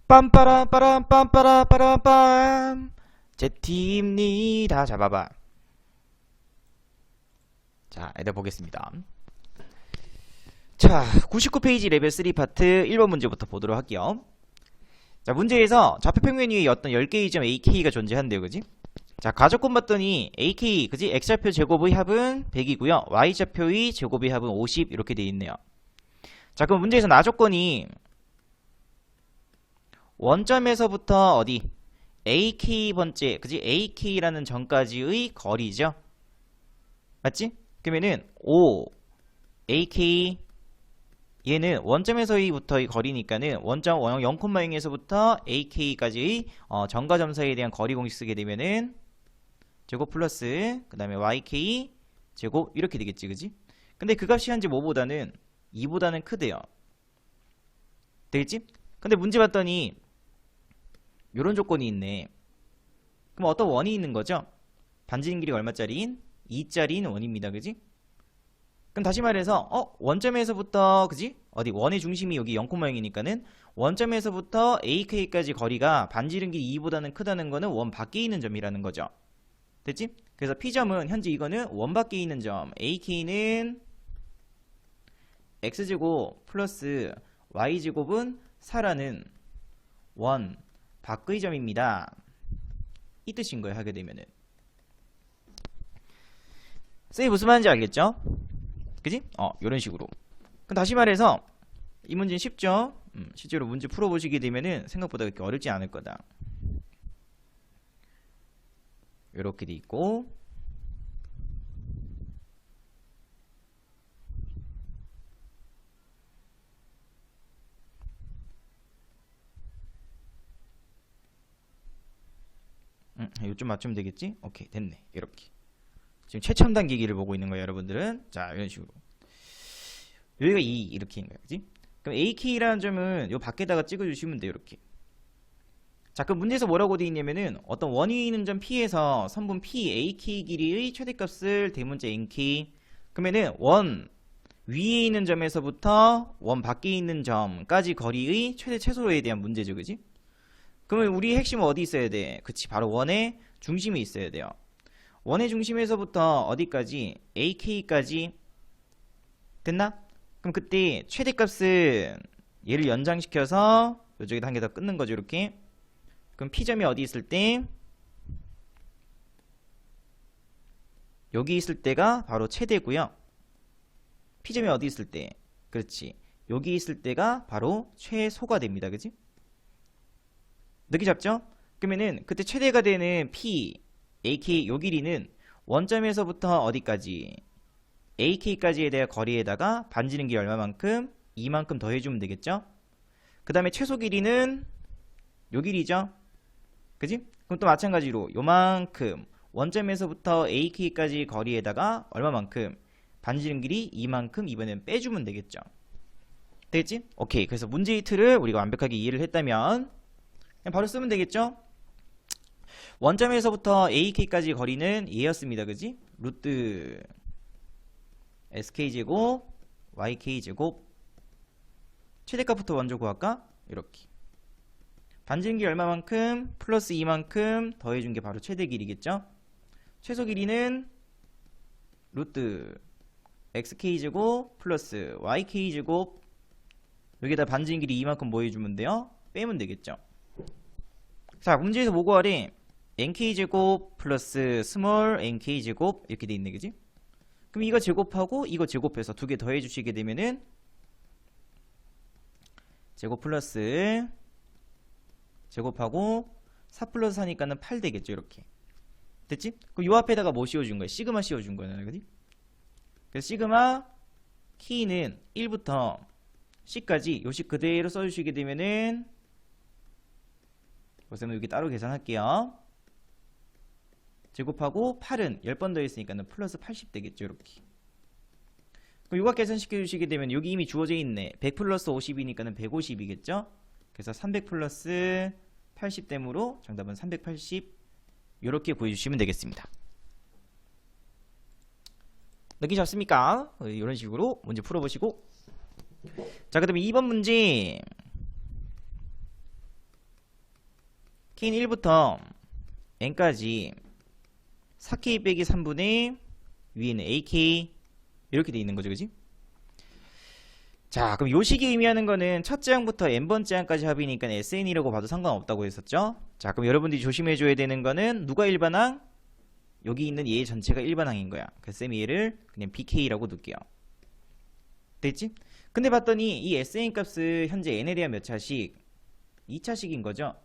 빰빠라빠람빰빠라빠람빰 제티입니다. 잡아봐. 자, 애들 보겠습니다. 자, 99페이지 레벨 3 파트 1번 문제부터 보도록 할게요. 자, 문제에서 좌표평면 위에 어떤 10개의 점 AK가 존재한대요. 그지? 자, 가적권 봤더니 AK, 그지? X좌표 제곱의 합은 100이고요. Y좌표의 제곱의 합은 50 이렇게 돼 있네요. 자, 그럼 문제에서 나조건이 원점에서부터 어디? AK번째, 그지? AK라는 점까지의 거리죠. 맞지? 그러면은 5 AK 얘는 원점에서부터의 거리니까는 원점 0,0에서부터 AK까지의 점과 점 사이에 대한 거리 공식 쓰게 되면은 제곱 플러스 그 다음에 YK 제곱 이렇게 되겠지, 그지? 근데 그 값이 현재 뭐보다는 2보다는 크대요. 되겠지? 근데 문제 봤더니 요런 조건이 있네. 그럼 어떤 원이 있는 거죠? 반지름 길이가 얼마짜리인? 2짜리인 원입니다. 그지? 그럼 다시 말해서 원점에서부터 그지? 어디 원의 중심이 여기 0,0이니까는 원점에서부터 AK까지 거리가 반지름 길이 2보다는 크다는 거는 원 밖에 있는 점이라는 거죠. 됐지? 그래서 P점은 현재 이거는 원 밖에 있는 점 AK는 X제곱 플러스 Y제곱은 4라는 원 밖의 점입니다. 이 뜻인 거예요. 하게 되면은 쌤이 무슨 말인지 알겠죠? 그지? 요런 식으로. 그럼 다시 말해서 이 문제는 쉽죠? 실제로 문제 풀어보시게 되면은 생각보다 그렇게 어렵지 않을 거다. 요렇게 돼 있고 요쯤 맞추면 되겠지? 오케이, 됐네. 이렇게 지금 최첨단 기기를 보고 있는 거예요, 여러분들은. 자, 이런 식으로 여기가 2 이렇게 있는 거야, 그지? 그럼 AK라는 점은 요 밖에다가 찍어주시면 돼요, 이렇게. 자, 그럼 문제에서 뭐라고 되어 있냐면은 어떤 원이 있는 점 P에서 선분 P, AK 길이의 최대값을 대문자 NK. 그러면은 원 위에 있는 점에서부터 원 밖에 있는 점까지 거리의 최대 최소에 대한 문제죠, 그지? 그러면 우리 핵심은 어디 있어야 돼? 그치, 바로 원의 중심이 있어야 돼요. 원의 중심에서부터 어디까지? AK까지 됐나? 그럼 그때 최대값은 얘를 연장시켜서 이쪽에다 한 개 더 끊는 거죠, 이렇게. 그럼 P점이 어디 있을 때? 여기 있을 때가 바로 최대고요. P점이 어디 있을 때? 그렇지, 여기 있을 때가 바로 최소가 됩니다. 그치? 느낌 잡죠? 그러면은 그때 최대가 되는 P, AK 요 길이는 원점에서부터 어디까지? AK까지에 대한 거리에다가 반지름 길이 얼마만큼? 이만큼 더해주면 되겠죠? 그 다음에 최소 길이는 요 길이죠? 그지? 그럼 또 마찬가지로 요만큼 원점에서부터 AK까지 거리에다가 얼마만큼? 반지름 길이 이만큼 이번엔 빼주면 되겠죠? 되겠지? 오케이. 그래서 문제의 틀을 우리가 완벽하게 이해를 했다면 그냥 바로 쓰면 되겠죠? 원점에서부터 AK까지 거리는 얘였습니다. 그지? 루트 SK제곱 YK제곱 최대값부터 먼저 구할까? 이렇게 반지름 길이 얼마만큼? 플러스 이만큼 더해준 게 바로 최대 길이겠죠? 최소 길이는 루트 XK제곱 플러스 YK제곱 여기다 반지름 길이 이만큼 뭐 해주면 돼요? 빼면 되겠죠? 자, 문제에서 뭐 구하래? nk제곱 플러스 스몰 nk제곱 이렇게 돼 있네, 그지? 그럼 이거 제곱하고 이거 제곱해서 두 개 더해 주시게 되면은 제곱 플러스 제곱하고 4 플러스 4니까는 8 되겠죠, 이렇게. 됐지? 그럼 요 앞에다가 뭐 씌워준 거야? 시그마 씌워준 거야, 그지? 그래서 시그마 키는 1부터 C까지 요식 그대로 써주시게 되면은 그래서 여기 따로 계산할게요. 제곱하고 8은 10번 더했으니까 플러스 80 되겠죠, 이렇게. 그럼 요각 계산시켜 주시게 되면 여기 이미 주어져 있네. 100 플러스 50이니까 150이겠죠? 그래서 300 플러스 80됨으로 정답은 380 요렇게 구해주시면 되겠습니다. 느낌 잡습니까? 이런 식으로 문제 풀어보시고. 자, 그 다음에 2번 문제 k는 1부터 n까지 4k 빼기 3분의 위에는 ak 이렇게 돼 있는 거죠, 그지? 자, 그럼 요 식이 의미하는 거는 첫째 항부터 n번째 항까지 합이니까 sn이라고 봐도 상관없다고 했었죠? 자, 그럼 여러분들이 조심해줘야 되는 거는 누가 일반항? 여기 있는 얘 전체가 일반항인 거야. 그래서 쌤이 얘를 그냥 bk라고 넣을게요. 됐지? 근데 봤더니 이 sn 값은 현재 n에 대한 몇 차식? 2차식인 거죠?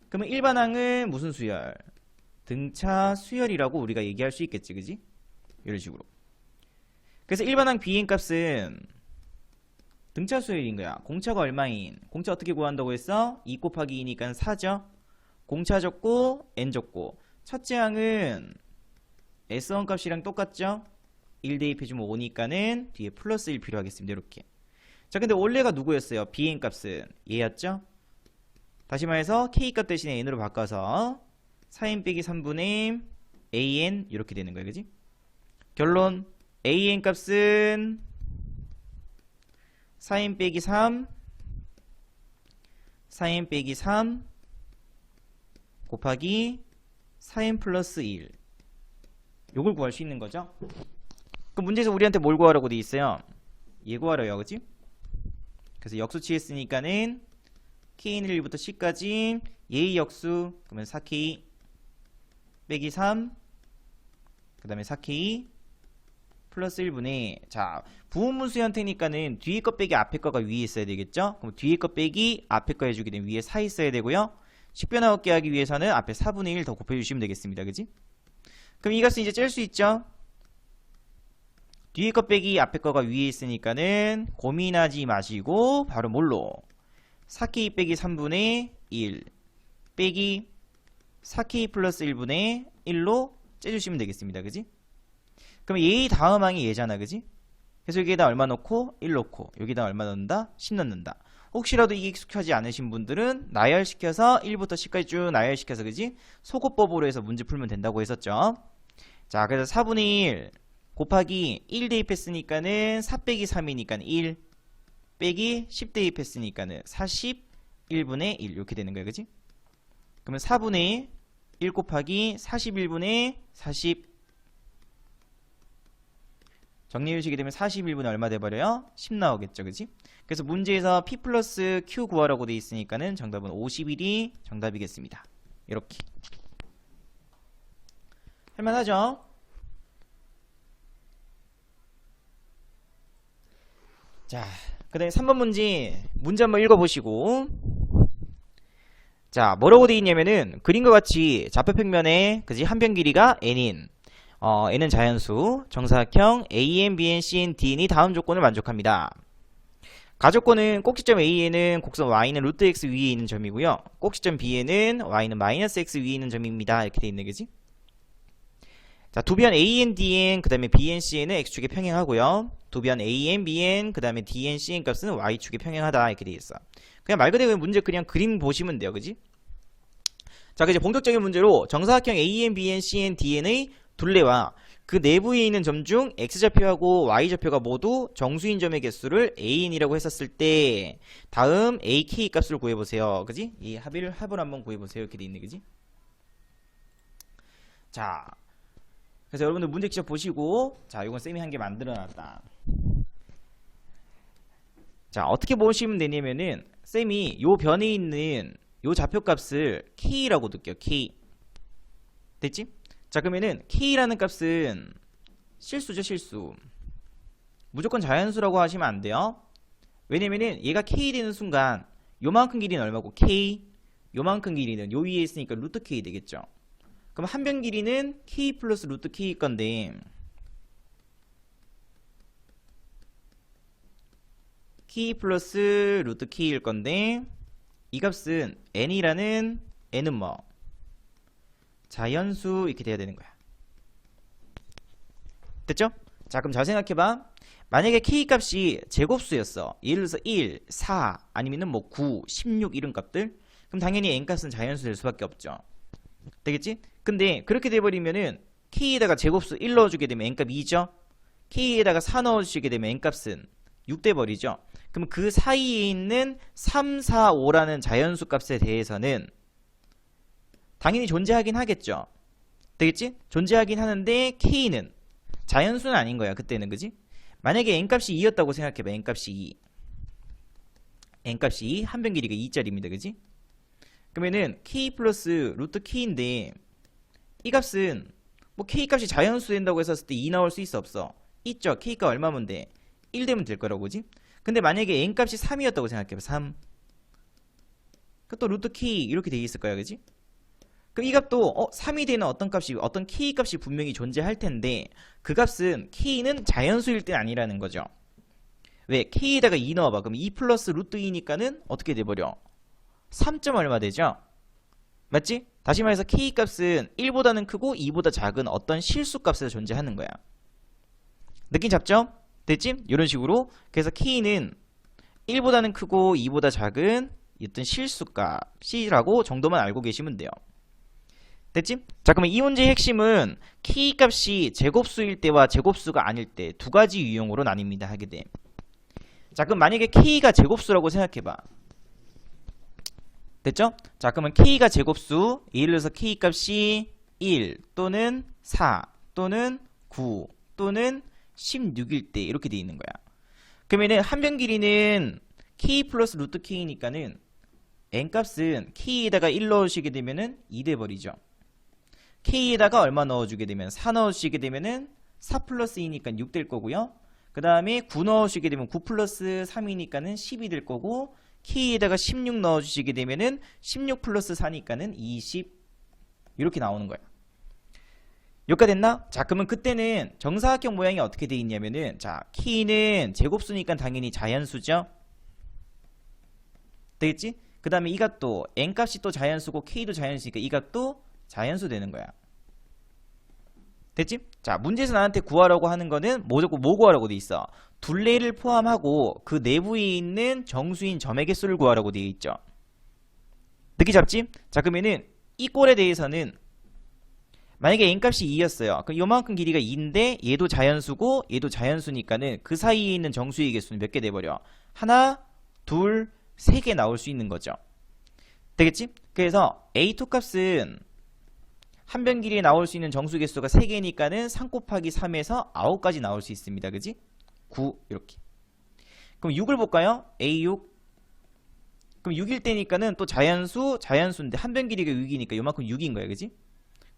그러면 일반항은 무슨 수열? 등차 수열이라고 우리가 얘기할 수 있겠지, 그지? 이런 식으로. 그래서 일반항 bn 값은 등차 수열인 거야. 공차가 얼마인? 공차 어떻게 구한다고 했어? 2 곱하기 2니까 4죠? 공차 적고 n 적고 첫째 항은 S1 값이랑 똑같죠? 1 대입해주면 5니까는 뒤에 플러스 1 필요하겠습니다. 이렇게. 자, 근데 원래가 누구였어요? bn 값은 얘였죠? 다시 말해서 k값 대신에 n으로 바꿔서 4n 빼기 3분의 an 이렇게 되는 거예요. 그지? 결론 an 값은 4n 빼기 3 4n 빼기 3 곱하기 4n 플러스 1 요걸 구할 수 있는 거죠. 그 문제에서 우리한테 뭘 구하라고 돼 있어요? 얘 구하래요. 그치? 그래서 역수 취했으니까는 k는 1부터 c까지 얘의 역수 그러면 4k 빼기 3 그 다음에 4k 플러스 1분의 자 부분분수 형태니까는 뒤에 거 빼기 앞에 거가 위에 있어야 되겠죠? 그럼 뒤에 거 빼기 앞에 거 해주게 되면 위에 4 있어야 되고요. 식변화 없게 하기 위해서는 앞에 4분의 1 더 곱해주시면 되겠습니다. 그지? 그럼 이 값은 이제 짤 수 있죠? 뒤에 거 빼기 앞에 거가 위에 있으니까는 고민하지 마시고 바로 뭘로? 4k 빼기 3분의 1 빼기 4k 플러스 1분의 1로 째주시면 되겠습니다. 그지? 그럼 얘의 다음 항이 얘잖아. 그지? 그래서 여기에다 얼마 넣고 1 넣고 여기다 얼마 넣는다? 10 넣는다. 혹시라도 이게 익숙하지 않으신 분들은 나열시켜서 1부터 10까지 쭉 나열시켜서 그지? 소거법으로 해서 문제 풀면 된다고 했었죠. 자, 그래서 4분의 1 곱하기 1 대입했으니까는 4 빼기 3이니까 1 빼기 10 대입했으니까는 41분의 1 이렇게 되는 거예요. 그지? 그러면 4분의 1 곱하기 41분의 40 정리해주시게 되면 41분의 얼마 돼버려요? 10 나오겠죠. 그지? 그래서 문제에서 P 플러스 Q 구하라고 돼 있으니까는 정답은 51이 정답이겠습니다. 이렇게 할만하죠? 자, 그 다음에 3번 문제 한번 읽어보시고 자, 뭐라고 돼 있냐면은 그림과 같이 좌표평면에 그지 한변 길이가 n인 n은 자연수 정사각형 AN, BN, CN, DN이 다음 조건을 만족합니다. 가조건은 꼭지점 A에는 곡선 Y는 루트 X 위에 있는 점이고요. 꼭지점 B에는 Y는 마이너스 X 위에 있는 점입니다. 이렇게 돼 있네, 그지? 자, 두변 AN, DN, 그 다음에 BN, CN은 X축에 평행하고요. 두변 AN, BN, 그 다음에 DN, CN 값은 Y축에 평행하다. 이렇게 돼 있어. 그냥 말 그대로 문제 그냥 그림 보시면 돼요, 그지? 자, 이제 본격적인 문제로 정사각형 AN, BN, CN, DN의 둘레와 그 내부에 있는 점 중 X좌표하고 Y좌표가 모두 정수인 점의 개수를 AN이라고 했었을 때 다음 AK 값을 구해보세요. 그지? 이 합을 한번 구해보세요. 이렇게 돼 있네, 그지? 자, 그래서 여러분들 문제 직접 보시고 자, 이건 쌤이 한 개 만들어놨다. 자, 어떻게 보시면 되냐면은 쌤이 요 변에 있는 요 좌표값을 K라고 넣을게요. K. 됐지? 자, 그러면은 K라는 값은 실수죠, 실수. 무조건 자연수라고 하시면 안 돼요. 왜냐면은 얘가 K 되는 순간 요만큼 길이는 얼마고? K. 요만큼 길이는 요 위에 있으니까 루트 K 되겠죠. 그럼 한변 길이는 K 플러스 루트 K일 건데 K 플러스 루트 K일 건데 이 값은 N이라는 N은 뭐? 자연수 이렇게 돼야 되는 거야. 됐죠? 자, 그럼 잘 생각해봐. 만약에 K 값이 제곱수였어. 예를 들어서 1, 4 아니면은 뭐 9, 16 이런 값들. 그럼 당연히 N 값은 자연수 될 수밖에 없죠. 되겠지? 근데 그렇게 돼버리면은 K에다가 제곱수 1 넣어주게 되면 N 값 2죠? K에다가 4 넣어주시게 되면 N 값은 6 돼버리죠. 그럼 그 사이에 있는 3, 4, 5라는 자연수 값에 대해서는 당연히 존재하긴 하겠죠. 되겠지? 존재하긴 하는데 K는 자연수는 아닌 거야. 그때는. 그지? 만약에 n값이 2였다고 생각해봐. n값이 2. n값이 2. 한 변 길이가 2짜리입니다. 그지? 그러면은 K 플러스 루트 K인데 이 값은 뭐 K값이 자연수 된다고 했었을 때 2 나올 수 있어 없어? 있죠. K가 얼마면 돼? 1 되면 될 거라고. 그지? 근데 만약에 n값이 3이었다고 생각해봐. 3. 그 또 루트 K 이렇게 돼 있을 거야. 그지? 그럼 이 값도 3이 되는 어떤 값이 어떤 K 값이 분명히 존재할 텐데 그 값은 K는 자연수일 땐 아니라는 거죠. 왜? K에다가 2 넣어봐. 그럼 2 플러스 루트 2니까는 어떻게 돼버려? 3. 얼마 되죠? 맞지? 다시 말해서 K 값은 1보다는 크고 2보다 작은 어떤 실수 값에서 존재하는 거야. 느낌 잡죠? 됐지? 이런 식으로. 그래서 K는 1보다는 크고 2보다 작은 어떤 실수값이라고 정도만 알고 계시면 돼요. 됐지? 자, 그러면 이 문제의 핵심은 K 값이 제곱수일 때와 제곱수가 아닐 때 두 가지 유형으로 나뉩니다. 하게 돼. 자, 그럼 만약에 K가 제곱수라고 생각해봐. 됐죠? 자, 그러면 K가 제곱수, 예를 들어서 K 값이 1 또는 4 또는 9 또는 16일 때 이렇게 돼 있는 거야. 그러면은 한 변 길이는 K 플러스 루트 K니까는 n값은 K에다가 1 넣으시게 되면은 2 돼버리죠. K에다가 얼마 넣어주게 되면 4 넣으시게 되면은 4 플러스 2니까 6 될 거고요. 그 다음에 9 넣으시게 되면 9 플러스 3이니까는 10이 될 거고, K에다가 16 넣어주시게 되면은 16 플러스 4니까는 20 이렇게 나오는 거야. 여기까지 됐나? 자, 그러면 그때는 정사각형 모양이 어떻게 돼 있냐면은, 자, K는 제곱수니까 당연히 자연수죠. 되겠지? 그 다음에 이 값도 n값이 또 자연수고 K도 자연수니까 이 값도 자연수 되는 거야. 됐지? 자, 문제에서 나한테 구하라고 하는 거는 무조건 뭐 구하라고 돼 있어? 둘레를 포함하고 그 내부에 있는 정수인 점의 개수를 구하라고 되어 있죠. 느낌 잡지? 자, 그러면은 이 꼴에 대해서는 만약에 n값이 2였어요. 그럼 요만큼 길이가 2인데 얘도 자연수고 얘도 자연수니까는 그 사이에 있는 정수의 개수는 몇 개 돼버려? 하나, 둘, 3개 나올 수 있는 거죠. 되겠지? 그래서 A2 값은 한 변 길이에 나올 수 있는 정수 개수가 3개니까는 3 곱하기 3에서 9까지 나올 수 있습니다. 그지? 9 이렇게. 그럼 6을 볼까요? A6. 그럼 6일 때니까는 또 자연수인데 한 변 길이가 6이니까 요만큼 6인 거야. 그지?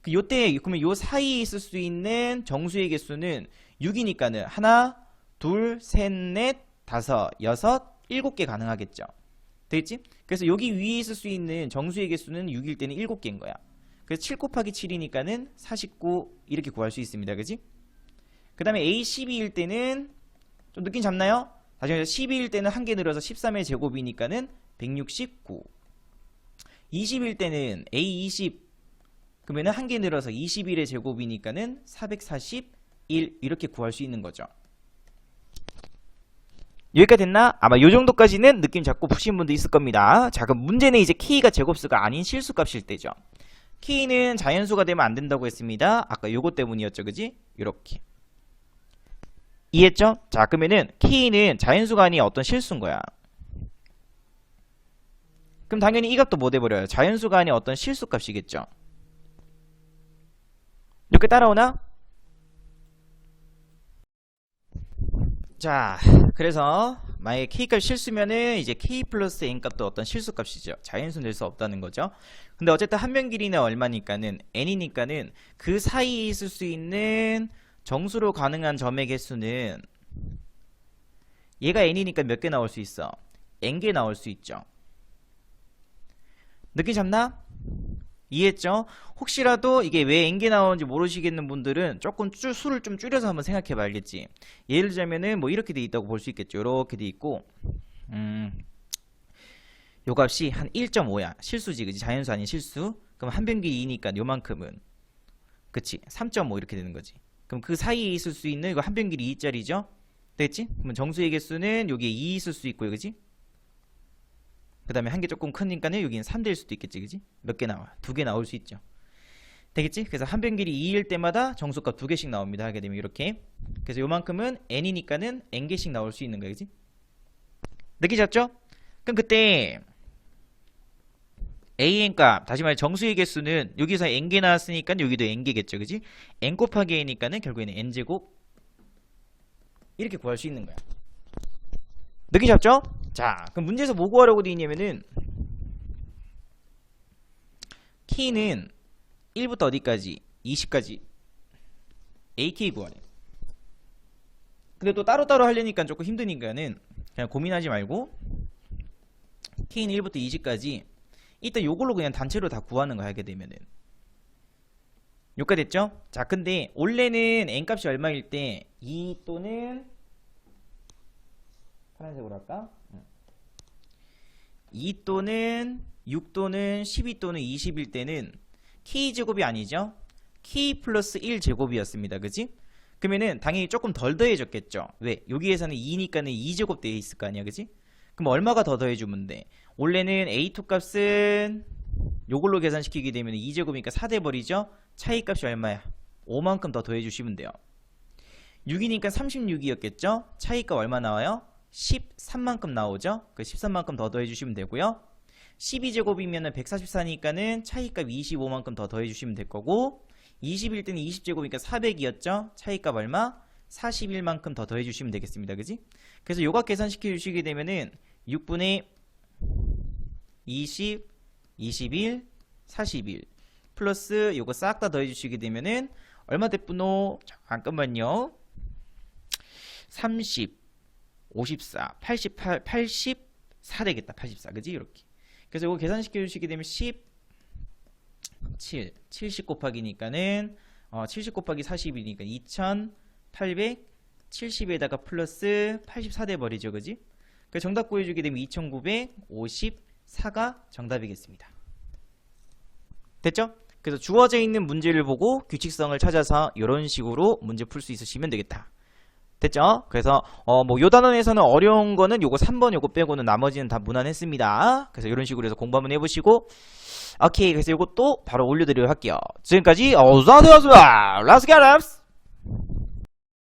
그 요때 그러면 요 사이에 있을 수 있는 정수의 개수는 6이니까는 하나, 둘, 셋, 넷, 다섯, 여섯, 7개 가능하겠죠. 되겠지? 그래서 여기 위에 있을 수 있는 정수의 개수는 6일 때는 7개인 거야. 그래서 7 곱하기 7이니까는 49 이렇게 구할 수 있습니다. 그지? 그 다음에 A12일 때는 좀 느낌 잡나요? 다시 말해서 12일 때는 한 개 늘어서 13의 제곱이니까는 169. 20일 때는 A20 그러면은 한 개 늘어서 21의 제곱이니까는 441 이렇게 구할 수 있는 거죠. 여기까지 됐나? 아마 요 정도까지는 느낌 잡고 푸신 분도 있을 겁니다. 자, 그럼 문제는 이제 K가 제곱수가 아닌 실수값일 때죠. K는 자연수가 되면 안 된다고 했습니다. 아까 요거 때문이었죠. 그지? 요렇게. 이해했죠? 자, 그러면은 K는 자연수가 아닌 어떤 실수인 거야. 그럼 당연히 이 값도 뭐 돼버려요? 자연수가 아닌 어떤 실수값이겠죠. 이렇게 따라오나? 자, 그래서 만약에 K값 실수면은 이제 K 플러스 N값도 어떤 실수값이죠. 자연수 낼 수 없다는 거죠. 근데 어쨌든 한 변 길이는 얼마니까는 N이니까는 그 사이에 있을 수 있는 정수로 가능한 점의 개수는 얘가 N이니까 몇 개 나올 수 있어? N개 나올 수 있죠. 느낌 잡나? 이해했죠? 혹시라도 이게 왜 n개 나오는지 모르시겠는 분들은 조금 수를 좀 줄여서 한번 생각해 봐야겠지. 예를 들자면은 뭐 이렇게 돼 있다고 볼 수 있겠죠. 이렇게 돼 있고 요 값이 한 1.5야. 실수지. 그지? 자연수 아닌 실수. 그럼 한 변 길이 2니까 요만큼은 그치? 3.5 이렇게 되는 거지. 그럼 그 사이에 있을 수 있는 이거 한 변 길이 2짜리죠? 됐지? 그러면 정수의 개수는 여기에 2 있을 수 있고요. 그지? 그 다음에 한 개 조금 크니까는 여기는 3 될 수도 있겠지. 그지? 몇 개 나와? 2개 나올 수 있죠. 되겠지? 그래서 한 변 길이 2일 때마다 정수값 2개씩 나옵니다. 하게 되면 이렇게. 그래서 요만큼은 n이니까는 n개씩 나올 수 있는 거야. 그지? 느끼셨죠? 그럼 그때 an 값, 다시 말해 정수의 개수는 여기서 n개 나왔으니까 여기도 n개겠죠. 그지? n 곱하기 a니까는 결국에는 n제곱 이렇게 구할 수 있는 거야. 느끼셨죠? 자, 그럼 문제에서 뭐 구하려고 돼 있냐면은 키는 1부터 어디까지? 20까지 AK 구하래. 근데 또 따로따로 하려니까 조금 힘드니까는 그냥 고민하지 말고 K는 1부터 20까지 이따 요걸로 그냥 단체로 다 구하는 거 하게 되면은 여기까지 됐죠? 자, 근데 원래는 n값이 얼마일 때 2 또는 파란색으로 할까? 2 또는 6 또는 12 또는 20일 때는 K제곱이 아니죠? K 플러스 1제곱이었습니다. 그지? 그러면은 당연히 조금 덜 더해졌겠죠? 왜? 여기에서는 2니까는 2제곱 되어 있을 거 아니야. 그지? 그럼 얼마가 더 더해주면 돼? 원래는 A2 값은 요걸로 계산시키게 되면 2제곱이니까 4 돼버리죠? 차이값이 얼마야? 5만큼 더 더해주시면 돼요. 6이니까 36이었겠죠? 차이값 얼마 나와요? 13만큼 나오죠? 그 13만큼 더 더해주시면 되고요. 12제곱이면 144니까는 차이값 25만큼 더 더해주시면 될 거고 20일 때는 20제곱이니까 400이었죠? 차이값 얼마? 41만큼 더 더해주시면 되겠습니다. 그지? 그래서 요각 계산시켜 주시게 되면은 6분의 20, 21, 41 플러스 요거 싹 다 더해주시게 되면은 얼마 됐구노? 잠깐만요. 30, 54, 88, 84 되겠다. 84 그지? 이렇게. 그래서 이거 계산시켜 주시게 되면 17, 70 곱하기니까는 70 곱하기 40이니까 2870에다가 플러스 84 돼버리죠. 그지? 그 정답 구해주게 되면 2954가 정답이겠습니다. 됐죠? 그래서 주어져 있는 문제를 보고 규칙성을 찾아서 이런 식으로 문제 풀 수 있으시면 되겠다. 됐죠? 그래서 뭐 요 단원에서는 어려운 거는 요거 3번 요거 빼고는 나머지는 다 무난했습니다. 그래서 이런 식으로 해서 공부 한번 해보시고 오케이. 그래서 요거 또 바로 올려드리도록 할게요. 지금까지 어서되었습니다. Let's get it!